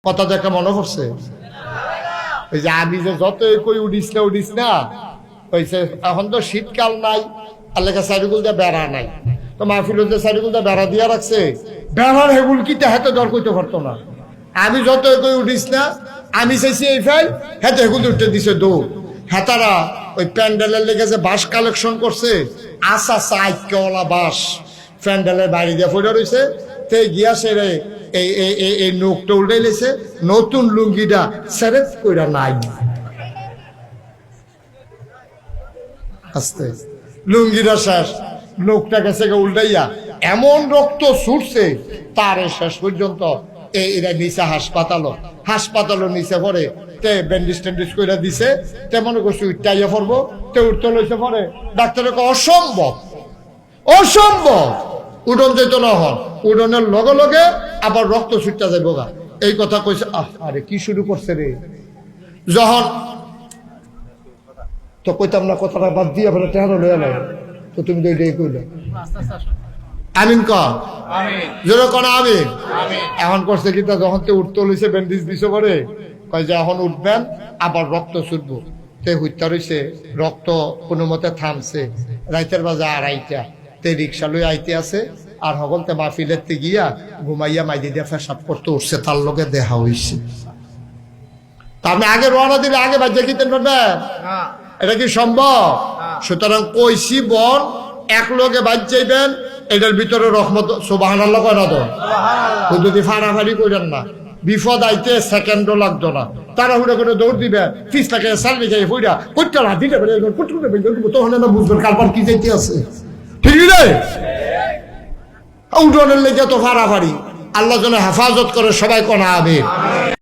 কথা দেখা মনে পড়ছে ওই যে আমি যে যতই কই উঠিস না হয়েছে এখন তো শীতকাল নাই আল্লাহকে সাইডুগুল দিয়ে বেড়া নাই তো মাহফিল সাইডুগুল দিয়ে বেড়া দিয়া রাখছে বেড়ার হেগুল কি হাতে দর করতে পারতো না আমি যতই কই উঠিস না আমি চাইছি এই ফাইল হাতে হেগুল উঠতে দিছে দৌড় হেতারা ওই প্যান্ডেলের লেগে যে বাঁশ কালেকশন করছে আসা সাইকেওয়ালা বাঁশ প্যান্ডেলের বাড়ি দিয়ে পড়ে রয়েছে তে গিয়া সেরে এই নোকটা উল্টে লেছে নতুন লুঙ্গিটা সেরে কইরা নাই আস্তে লুঙ্গিটা শেষ নোকটা গেছে উল্টাইয়া এমন রক্ত ছুটছে তারে শেষ পর্যন্ত এরা নিচে হাসপাতালও নিচে পরে তে ব্যান্ডিজ ট্যান্ডিজ কইরা দিছে তে মনে করছি উঠটাইয়া পড়বো তে উঠতে লইছে পরে ডাক্তারের অসম্ভব উডন যেত না হন উডনের লগে লগে আবার রক্ত ছুটতে যাইব গা এই কথা কইছে আরে কি শুরু করছে রে যখন তো কইতাম না কথাটা বাদ দিয়ে ফেলে টেহারো লইয়া নাই তো তুমি তো এটাই কইলে আমিন ক জোরে কোন আমিন এখন করছে কি যখন তে উঠতে লইছে ব্যান্ডেজ দিছে পরে কয় যে এখন উঠবেন আবার রক্ত ছুটবো তে হইতা রইছে রক্ত কোনো মতে থামছে রাইতের বাজে 2:30 তে রিক্সা লই আইতে আছে আর হগলতে মাহফিলের তে গিয়া ঘুমাইয়া মাইদি দিয়া পেশাব করতে উঠছে তার লগে দেখা হইছে তা আপনি আগে রওনা দিলে আগে বাজে কিতেন পারবেন এটা কি সম্ভব সুতরাং কইছি বল এক লগে বাজ যাইবেন এটার ভিতরে রহমত সুবহানাল্লাহ কয় না তো যদি ফাড়াফাড়ি কইরেন না বিপদ আইতে সেকেন্ডও লাগতো না তাড়াহুড়া করে দৌড় দিবে ফিসটাকে সালমি যাই হইরা কইটা না দিতে পারে কুটকুটে তখন না বুঝবেন কারবার কি যাইতে আছে ঠিক রে উঠোনের লেগে তো ফাড়াফাড়ি আল্লাহ যেন হেফাজত করে সবাই কোনা আমিন